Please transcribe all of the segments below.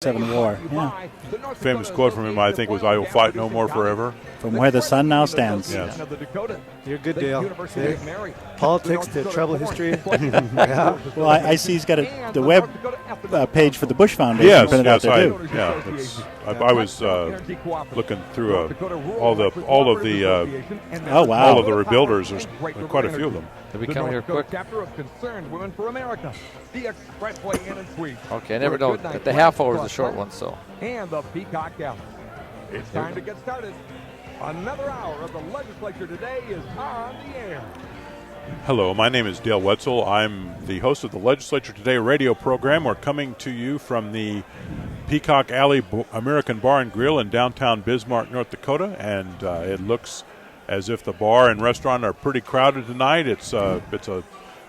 7 War. Yeah. Famous quote from him, I think, was, "I will fight no more forever." From where the sun now stands. Yes. You're good, Dale. Politics to travel history. Yeah. Well, I see he's got the web page for the Bush Foundation. Yes, printed out there too. I was looking through all of the oh wow, all of the rebuilders. There's quite a few of them. Did we come here quick? Okay, I never know. The half hour is the short one, so. And the Peacock Galley. It's time to get started. Another hour of the Legislature today is on the air. Hello, my name is Dale Wetzel. I'm the host of the Legislature Today radio program. We're coming to you from the Peacock Alley American Bar and Grill in downtown Bismarck, North Dakota, and it looks as if the bar and restaurant are pretty crowded tonight. It's a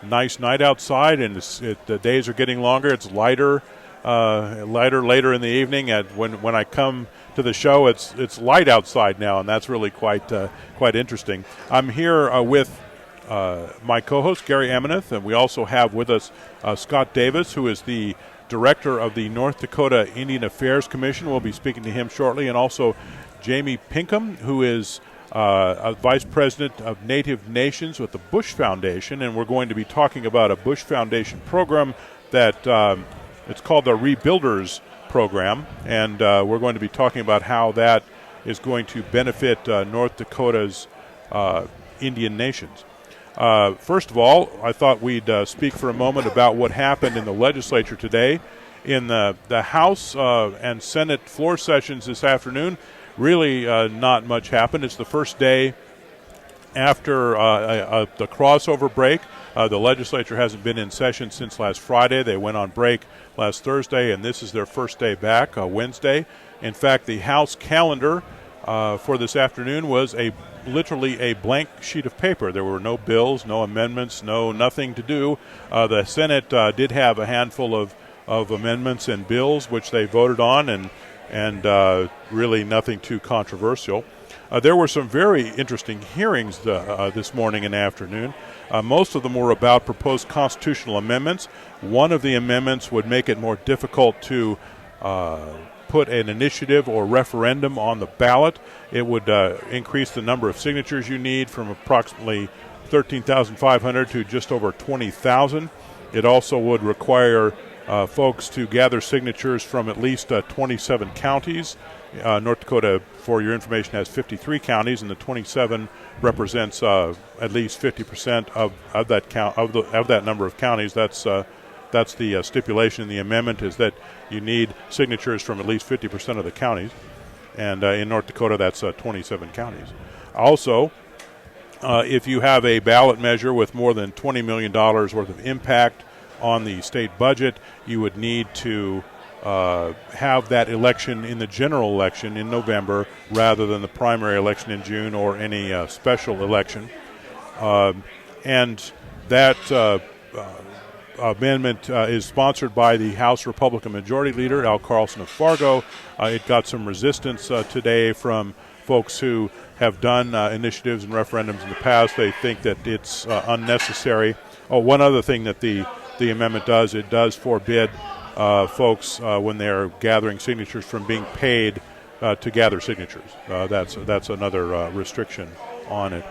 nice night outside, and the days are getting longer. It's lighter later in the evening. When I come to the show, it's light outside now, and that's really quite interesting. I'm here with my co-host Gary Ameneth, and we also have with us Scott Davis, who is the director of the North Dakota Indian Affairs Commission. We'll be speaking to him shortly, and also Jamie Pinkham, who is a vice president of Native Nations with the Bush Foundation, and we're going to be talking about a Bush Foundation program that it's called the Rebuilders Program, and we're going to be talking about how that is going to benefit North Dakota's Indian nations. First of all, I thought we'd speak for a moment about what happened in the legislature today. In the House and Senate floor sessions this afternoon, really not much happened. It's the first day after the crossover break. The legislature hasn't been in session since last Friday. They went on break last Thursday, and this is their first day back, Wednesday. In fact, the House calendar for this afternoon was literally a blank sheet of paper. There were no bills, no amendments, nothing to do. The Senate did have a handful of amendments and bills, which they voted on, and really nothing too controversial. There were some very interesting hearings this morning and afternoon. Most of them were about proposed constitutional amendments. One of the amendments would make it more difficult to put an initiative or referendum on the ballot. It would increase the number of signatures you need from approximately 13,500 to just over 20,000. It also would require folks to gather signatures from at least 27 counties. North Dakota, for your information, has 53 counties, and the 27 represents at least 50% of that count of that number of counties. That's the stipulation in the amendment, is that you need signatures from at least 50% of the counties, and in North Dakota that's 27 counties. Also, if you have a ballot measure with more than $20 million worth of impact on the state budget, you would need to have that election in the general election in November rather than the primary election in June or any special election. And that amendment is sponsored by the House Republican Majority Leader, Al Carlson of Fargo. It got some resistance today from folks who have done initiatives and referendums in the past. They think that it's unnecessary. Oh, one other thing that the amendment does, it does forbid folks when they're gathering signatures from being paid to gather signatures. That's another restriction on it.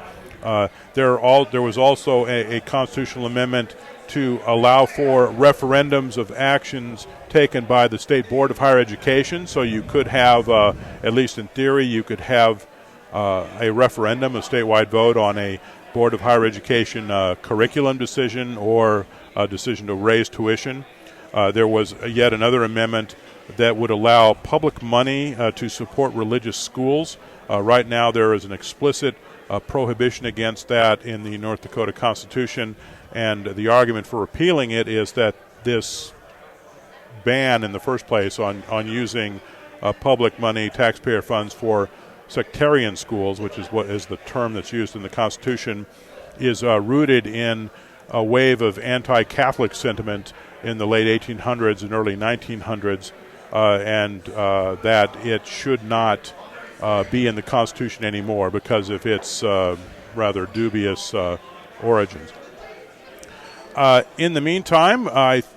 There was also a constitutional amendment to allow for referendums of actions taken by the State Board of Higher Education. So you could have, at least in theory, you could have a referendum, a statewide vote on a Board of Higher Education curriculum decision or a decision to raise tuition. There was yet another amendment that would allow public money to support religious schools. Right now there is an explicit prohibition against that in the North Dakota Constitution, and the argument for repealing it is that this ban in the first place on using public money, taxpayer funds for sectarian schools, which is what is the term that's used in the Constitution, is rooted in a wave of anti-Catholic sentiment in the late 1800s and early 1900s, and that it should not be in the Constitution anymore because of its rather dubious origins. In the meantime,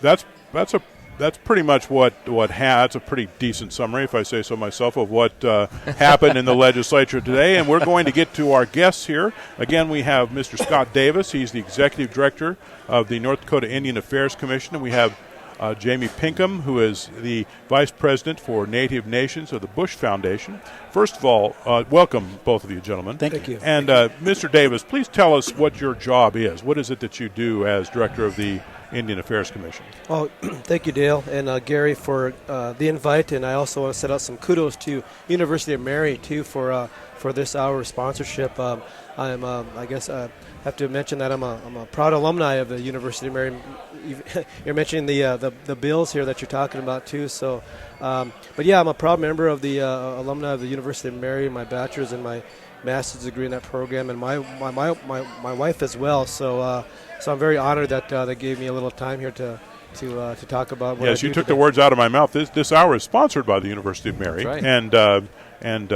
that's that's pretty much that's a pretty decent summary, if I say so myself, of what happened in the legislature today. And we're going to get to our guests here. Again, we have Mr. Scott Davis. He's the executive director of the North Dakota Indian Affairs Commission, and we have Jamie Pinkham, who is the Vice President for Native Nations of the Bush Foundation. First of all, welcome, both of you gentlemen. Thank you. And Mr. Davis, please tell us what your job is. What is it that you do as Director of the Indian Affairs Commission? Oh, thank you, Dale and Gary, for the invite. And I also want to set out some kudos to University of Mary, too, for this hour sponsorship. I have to mention that I'm a proud alumni of the University of Mary. You're mentioning the bills here that you're talking about too. So, but yeah, I'm a proud member of the alumni of the University of Mary. My bachelor's and my master's degree in that program, and my wife as well. So I'm very honored that they gave me a little time here to talk about what I yes, do you took today. the words out of my mouth. This hour is sponsored by the University of Mary, That's right. and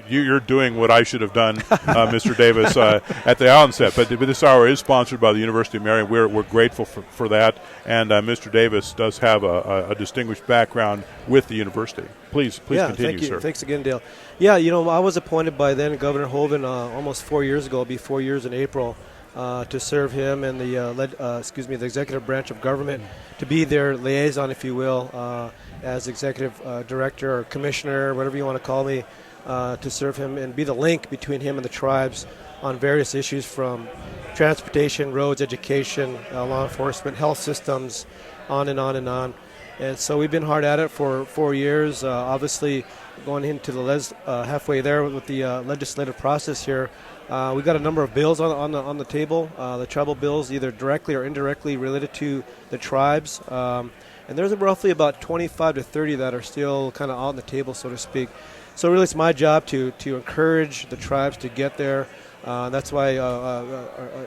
you're doing what I should have done, Mr. Davis, at the onset. But this hour is sponsored by the University of Mary. We're grateful for that. And Mr. Davis does have a distinguished background with the university. Please continue, thank you. sir. Thanks again, Dale. Yeah, I was appointed by then Governor Hoeven almost 4 years ago. It'll be 4 years in April. To serve him and the executive branch of government, to be their liaison, if you will, as executive director or commissioner, whatever you want to call me, to serve him and be the link between him and the tribes on various issues from transportation, roads, education, law enforcement, health systems, on and on and on. And so we've been hard at it for 4 years. Obviously, going into the halfway there with the legislative process here. We've got a number of bills on the table, the tribal bills, either directly or indirectly related to the tribes. And there's roughly about 25 to 30 that are still kind of on the table, so to speak. So really it's my job to encourage the tribes to get there. That's why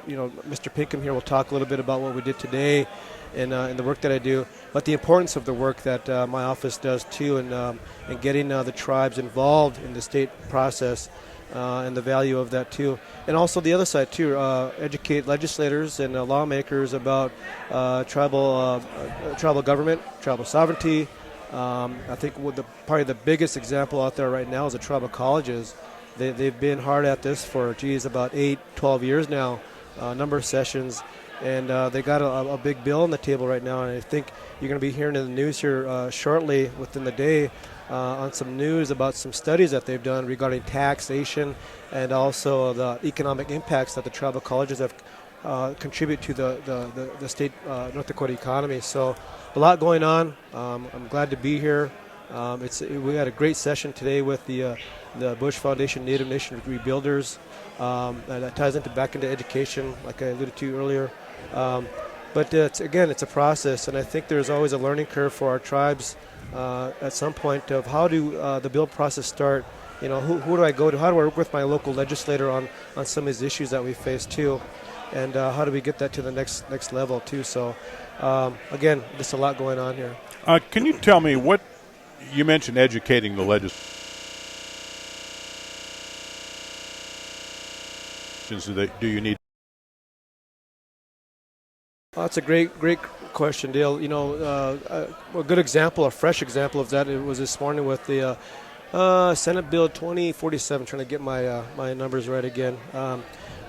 Mr. Pinkham here will talk a little bit about what we did today and the work that I do, but the importance of the work that my office does too, and getting the tribes involved in the state process. And the value of that too, and also the other side too. Educate legislators and lawmakers about tribal government, tribal sovereignty. I think probably the biggest example out there right now is the tribal colleges. They've been hard at this for about 12 years now, a number of sessions, and they got a big bill on the table right now. And I think you're going to be hearing in the news here shortly, within the day. On some news about some studies that they've done regarding taxation and also the economic impacts that the tribal colleges have contribute to the state North Dakota economy. So a lot going on. I'm glad to be here. We had a great session today with the Bush Foundation Native Nation Rebuilders. That ties back into education, like I alluded to earlier. But it's a process, and I think there's always a learning curve for our tribes. At some point of how do the build process start, who do I go to, how do I work with my local legislator on some of these issues that we face too, and how do we get that to the next level too. So again, there's a lot going on here. Can you tell me what you mentioned, educating the legislators? Do you need? That's a great question, Dale. A good example, a fresh example of that, it was this morning with the Senate Bill 2047. Trying to get my numbers right again.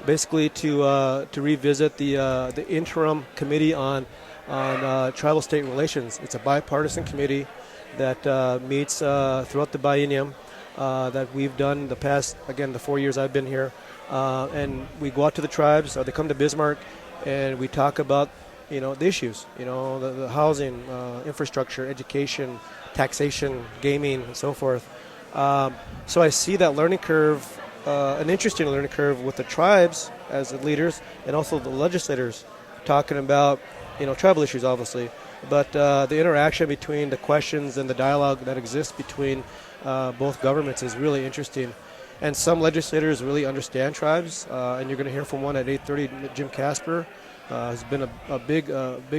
Basically, to revisit the interim committee on tribal state relations. It's a bipartisan committee that meets throughout the biennium that we've done the past, the 4 years I've been here, and we go out to the tribes. They come to Bismarck. And we talk about, the issues, the housing, infrastructure, education, taxation, gaming, and so forth. So I see that learning curve, an interesting learning curve with the tribes as the leaders and also the legislators talking about, tribal issues, obviously. But the interaction between the questions and the dialogue that exists between both governments is really interesting. And some legislators really understand tribes, and you're going to hear from one at 8:30. Jim Casper has been a big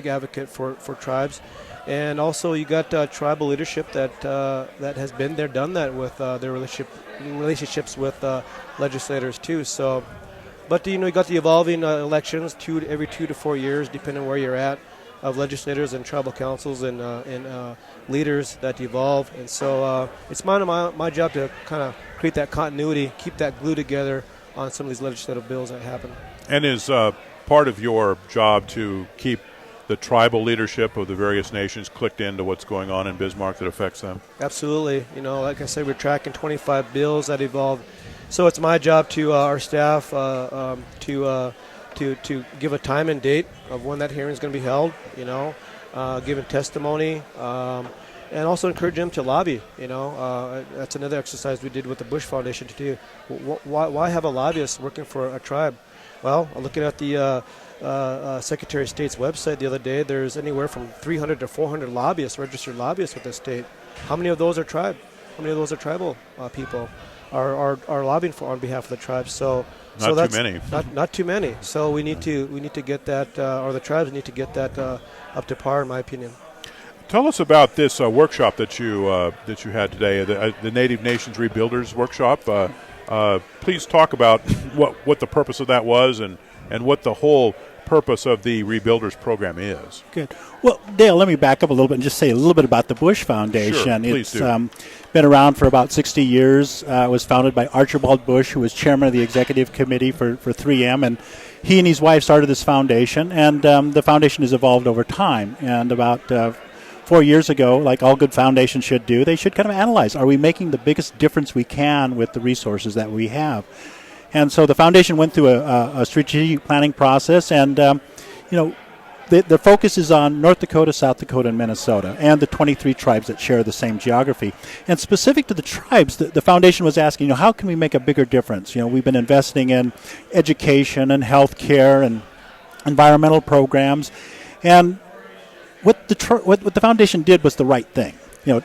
advocate for tribes, and also you got tribal leadership that has been there, done that with their relationships with legislators too. So, but you got the evolving elections every 2 to 4 years, depending on where you're at. of legislators and tribal councils and leaders that evolve. And so it's my job to kind of create that continuity, keep that glue together on some of these legislative bills that happen. And is part of your job to keep the tribal leadership of the various nations clicked into what's going on in Bismarck that affects them? Absolutely. Like I said, we're tracking 25 bills that evolve. So it's my job to our staff to give a time and date of when that hearing is going to be held, giving testimony, and also encourage them to lobby. That's another exercise we did with the Bush Foundation to do. Why have a lobbyist working for a tribe? Well, looking at the Secretary of State's website the other day, there's anywhere from 300 to 400 lobbyists, registered lobbyists with the state. How many of those are tribe? How many of those are tribal people are lobbying for on behalf of the tribe? So that's too many. Not too many. So we need to get that, or the tribes need to get that up to par, in my opinion. Tell us about this workshop that you had today, the Native Nations Rebuilders Workshop. Please talk about what the purpose of that was and what the whole purpose of the Rebuilders program is. Good. Well, Dale, let me back up a little bit and just say a little bit about the Bush Foundation. Sure, please do. Been around for about 60 years. It was founded by Archibald Bush, who was chairman of the executive committee for 3M, and he and his wife started this foundation, and the foundation has evolved over time. And about 4 years ago, like all good foundations should do, they should kind of analyze, are we making the biggest difference we can with the resources that we have? And so the foundation went through a strategic planning process, and the focus is on North Dakota, South Dakota, and Minnesota, and the 23 tribes that share the same geography. And specific to the tribes, the foundation was asking, how can we make a bigger difference? We've been investing in education and health care and environmental programs, and what the foundation did was the right thing.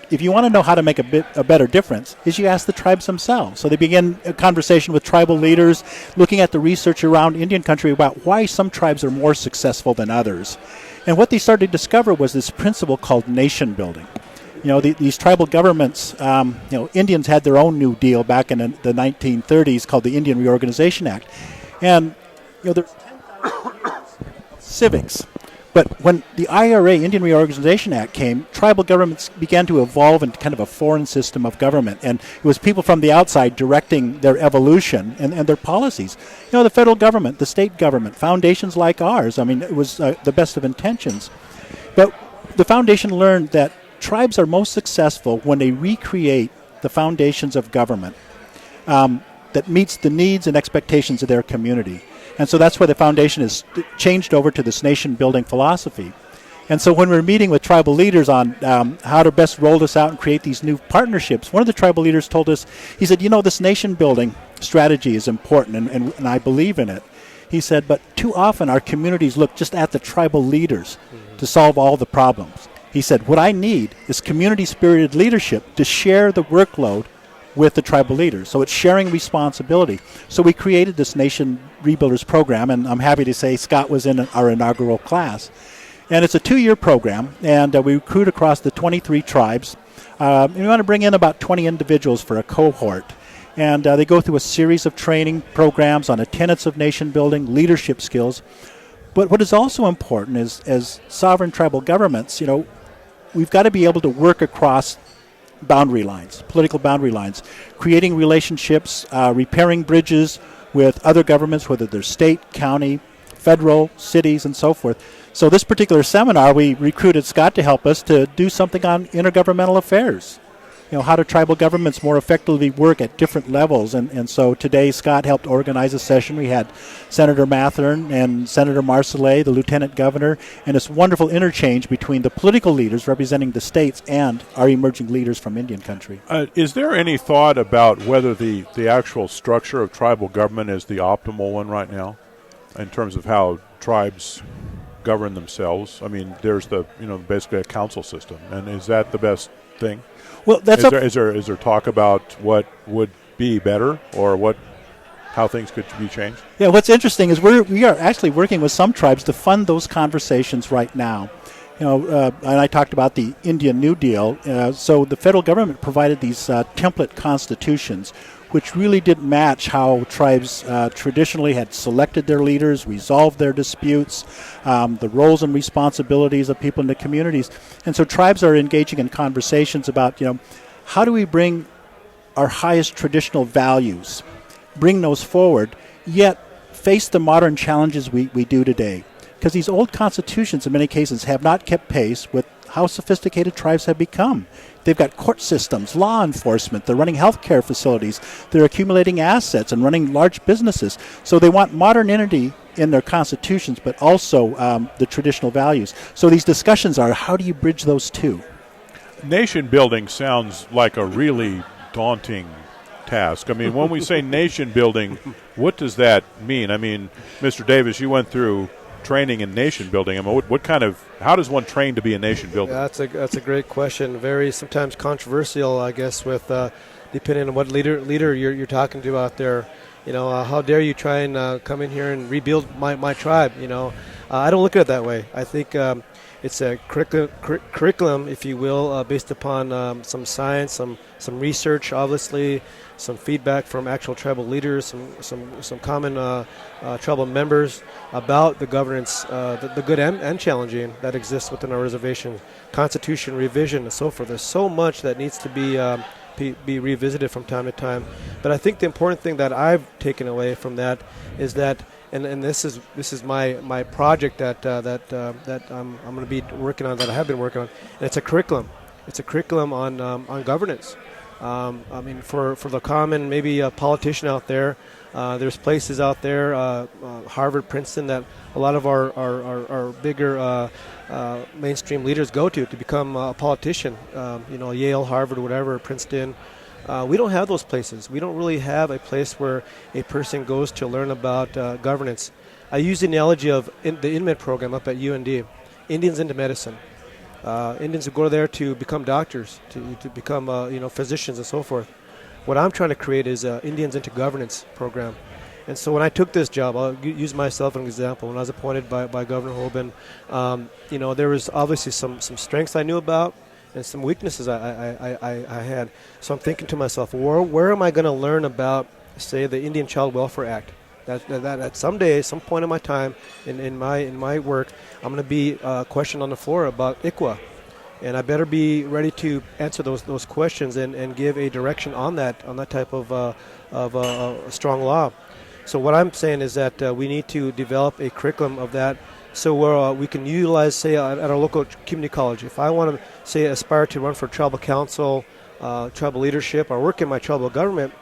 If you want to know how to make a better difference, is you ask the tribes themselves. So they began a conversation with tribal leaders, looking at the research around Indian country about why some tribes are more successful than others. And what they started to discover was this principle called nation building. These tribal governments, Indians had their own New Deal back in the 1930s called the Indian Reorganization Act. And, there's 10,000 civics. But when the IRA, Indian Reorganization Act, came, tribal governments began to evolve into kind of a foreign system of government. And it was people from the outside directing their evolution and their policies. The federal government, the state government, foundations like ours, it was the best of intentions. But the foundation learned that tribes are most successful when they recreate the foundations of government that meets the needs and expectations of their community. And so that's why the foundation has changed over to this nation-building philosophy. And so when we're meeting with tribal leaders on how to best roll this out and create these new partnerships, one of the tribal leaders told us, he said, this nation-building strategy is important, and I believe in it. He said, but too often our communities look just at the tribal leaders to solve all the problems. He said, what I need is community-spirited leadership to share the workload with the tribal leaders. So it's sharing responsibility. So we created this Nation Rebuilders program, and I'm happy to say Scott was in our inaugural class. And it's a 2-year program, and we recruit across the 23 tribes. And we want to bring in about 20 individuals for a cohort. And they go through a series of training programs on the tenets of nation building, leadership skills. But what is also important is, as sovereign tribal governments, we've got to be able to work across boundary lines, political boundary lines, creating relationships, repairing bridges with other governments, whether they're state, county, federal, cities, and so forth. So this particular seminar, we recruited Scott to help us to do something on intergovernmental affairs. How do tribal governments more effectively work at different levels? And so today Scott helped organize a session. We had Senator Mathern and Senator Marcellet, the lieutenant governor, and this wonderful interchange between the political leaders representing the states and our emerging leaders from Indian country. Is there any thought about whether the actual structure of tribal government is the optimal one right now in terms of how tribes govern themselves? There's basically a council system, and is that the best thing? Well, is there talk about what would be better or how things could be changed? Yeah, what's interesting is we are actually working with some tribes to fund those conversations right now. And I talked about the Indian New Deal. So the federal government provided these template constitutions which really didn't match how tribes traditionally had selected their leaders, resolved their disputes, the roles and responsibilities of people in the communities. And so tribes are engaging in conversations about, how do we bring our highest traditional values, bring those forward, yet face the modern challenges we do today. Because these old constitutions, in many cases, have not kept pace with how sophisticated tribes have become. They've got court systems, law enforcement, they're running healthcare facilities, they're accumulating assets and running large businesses. So they want modernity in their constitutions, but also the traditional values. So these discussions are, how do you bridge those two? Nation building sounds like a really daunting task. I mean, when we say nation building, what does that mean? I mean, Mr. Davis, you went through training in nation building. I mean, how does one train to be a nation builder? Yeah, that's a great question. Very sometimes controversial, I guess, with depending on what leader you're talking to out there. How dare you try and come in here and rebuild my tribe? I don't look at it that way. I think it's a curriculum, if you will, based upon some science, some research, obviously, some feedback from actual tribal leaders, some common tribal members about the governance, the good and challenging that exists within our reservation, constitution revision, and so forth. There's so much that needs to be revisited from time to time. But I think the important thing that I've taken away from that is that, and this is my project that I'm going to be working on, that I have been working on, and it's a curriculum. It's a curriculum on governance. I mean, for the common maybe a politician out there, there's places out there, Harvard, Princeton, that a lot of our bigger mainstream leaders go to become a politician. Yale, Harvard, whatever, Princeton. We don't have those places. We don't really have a place where a person goes to learn about governance. I use the analogy of the INMED program up at UND, Indians into Medicine. Indians who go there to become doctors, to become physicians and so forth. What I'm trying to create is Indians into Governance program. And so when I took this job, I'll use myself as an example. When I was appointed by Governor Hoban, there was obviously some strengths I knew about and some weaknesses I had. So I'm thinking to myself, where am I going to learn about, say, the Indian Child Welfare Act? That someday, some point in my time, in my work, I'm going to be questioned on the floor about ICWA, and I better be ready to answer those questions and give a direction on that type of strong law. So what I'm saying is that we need to develop a curriculum of that, so we can utilize, say, at our local community college. If I want to, say, aspire to run for tribal council, tribal leadership, or work in my tribal government,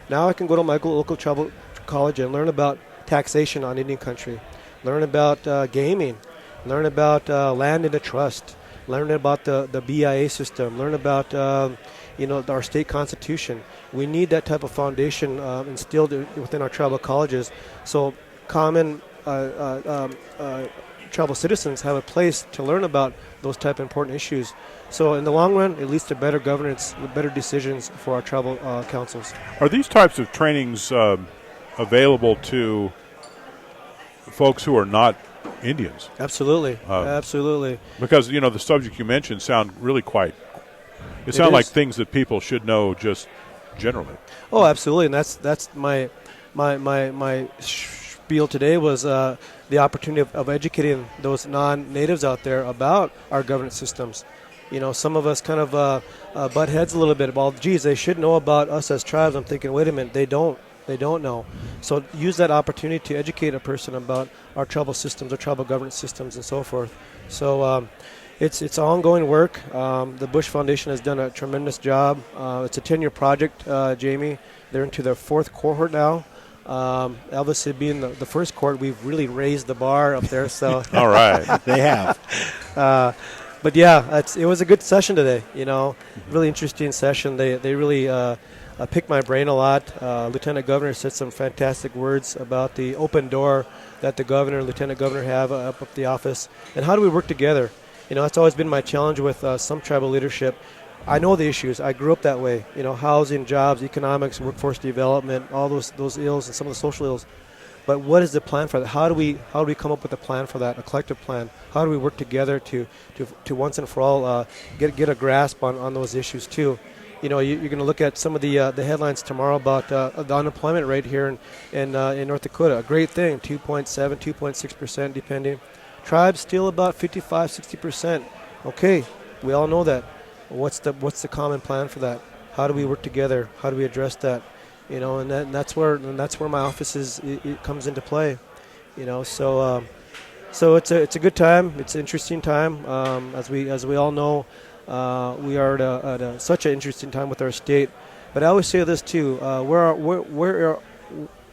now I can go to my local tribal college and learn about taxation on Indian country, learn about gaming, learn about land in a trust, learn about the BIA system, learn about our state constitution. We need that type of foundation instilled within our tribal colleges, so common tribal citizens have a place to learn about those type of important issues. So in the long run, it leads to better governance, better decisions for our tribal councils. Are these types of trainings available to folks who are not Indians? Absolutely, absolutely. Because the subject you mentioned sound really it sound like things that people should know just generally. Oh, absolutely, and that's my spiel today was the opportunity of educating those non-natives out there about our governance systems. Some of us kind of butt heads a little bit about, geez, they should know about us as tribes. I'm thinking, wait a minute, they don't know. So use that opportunity to educate a person about our tribal systems, our tribal governance systems, and so forth. So it's ongoing work. The Bush Foundation has done a tremendous job. It's a 10-year project, Jamie. They're into their 4th cohort now. Obviously, being the first cohort, we've really raised the bar up there. So all right, they have. But yeah, it was a good session today. Really interesting session. They really picked my brain a lot. Lieutenant Governor said some fantastic words about the open door that the governor and lieutenant governor have up at the office, and how do we work together. That's always been my challenge with some tribal leadership. I know the issues. I grew up that way. Housing, jobs, economics, workforce development, all those ills and some of the social ills. But what is the plan for that? How do we come up with a plan for that, a collective plan? How do we work together to once and for all get a grasp on those issues too? you're going to look at some of the headlines tomorrow about the unemployment rate here in North Dakota. A great thing, 2.7, 2.6% depending. Tribes still about 55, 60%. Okay, we all know that. What's the common plan for that? How do we work together? How do we address that? And that's where my office it comes into play. So it's a good time. It's an interesting time. As we all know, we are at such an interesting time with our state. But I always say this too: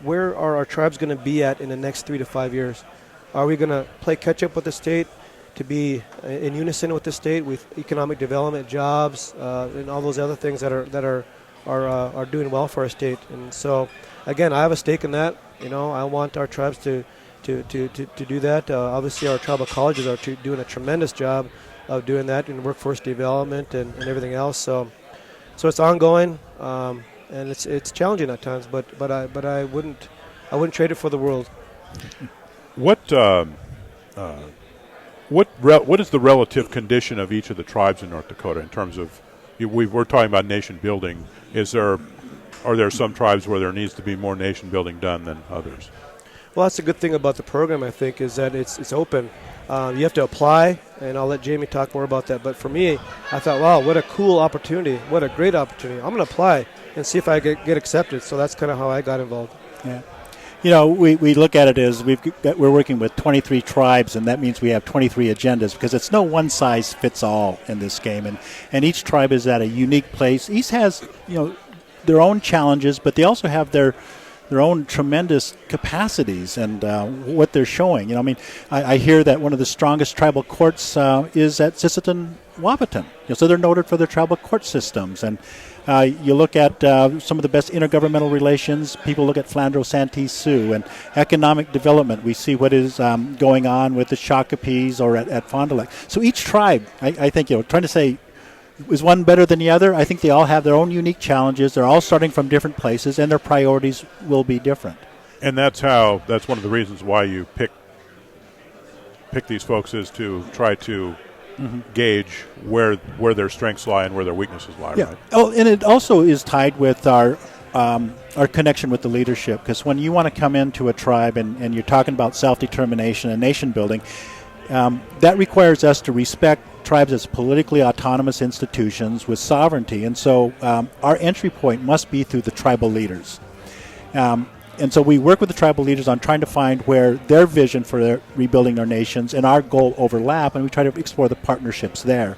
where are our tribes going to be at in the next 3 to 5 years? Are we going to play catch up with the state, to be in unison with the state with economic development, jobs, and all those other things that are doing well for our state? And so, again, I have a stake in that. I want our tribes to do that. Obviously, our tribal colleges are doing a tremendous job of doing that in workforce development and everything else. So it's ongoing, and it's challenging at times. But I wouldn't trade it for the world. What is the relative condition of each of the tribes in North Dakota in terms of, we're talking about nation building. Are there some tribes where there needs to be more nation building done than others? Well, that's a good thing about the program, I think, is that it's open. You have to apply, and I'll let Jamie talk more about that. But for me, I thought, wow, what a cool opportunity. What a great opportunity. I'm going to apply and see if I get accepted. So that's kind of how I got involved. Yeah. We look at it as we're working with 23 tribes, and that means we have 23 agendas, because it's no one size fits all in this game, and each tribe is at a unique place. Each has their own challenges, but they also have their own tremendous capacities and what they're showing. I hear that one of the strongest tribal courts is at Sisseton, Wahpeton. So they're noted for their tribal court systems. And you look at some of the best intergovernmental relations. People look at Flandreau Santee Sioux and economic development. We see what is going on with the Shakopees or at Fond du Lac. So each tribe, I think, trying to say, is one better than the other? I think they all have their own unique challenges. They're all starting from different places, and their priorities will be different. And that's one of the reasons why you pick these folks, is to try to gauge where their strengths lie and where their weaknesses lie. Yeah. Right? Oh, and it also is tied with our connection with the leadership, because when you want to come into a tribe and you're talking about self-determination and nation building, that requires us to respect tribes as politically autonomous institutions with sovereignty, and so our entry point must be through the tribal leaders. And so we work with the tribal leaders on trying to find where their vision for rebuilding their nations and our goal overlap, and we try to explore the partnerships there.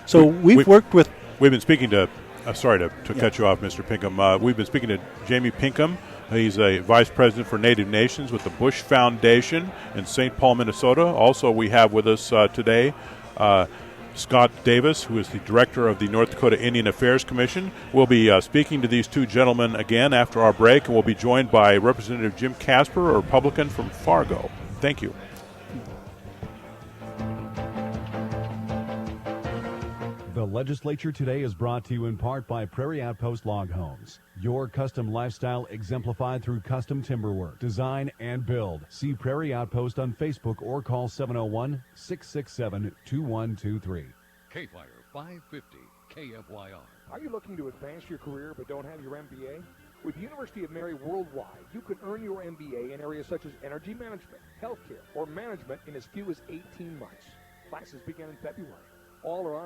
So we've worked with... We've been speaking to... sorry to cut you off, Mr. Pinkham. We've been speaking to Jamie Pinkham. He's a vice president for Native Nations with the Bush Foundation in St. Paul, Minnesota. Also, we have with us today Scott Davis, who is the director of the North Dakota Indian Affairs Commission. We'll be speaking to these two gentlemen again after our break, and we'll be joined by Representative Jim Casper, a Republican from Fargo. Thank you. The Legislature Today is brought to you in part by Prairie Outpost Log Homes. Your custom lifestyle exemplified through custom timber work, design, and build. See Prairie Outpost on Facebook or call 701-667-2123. K-Fire 550 KFYR. Are you looking to advance your career but don't have your MBA? With University of Mary Worldwide, you can earn your MBA in areas such as energy management, healthcare, or management in as few as 18 months. Classes begin in February. All are on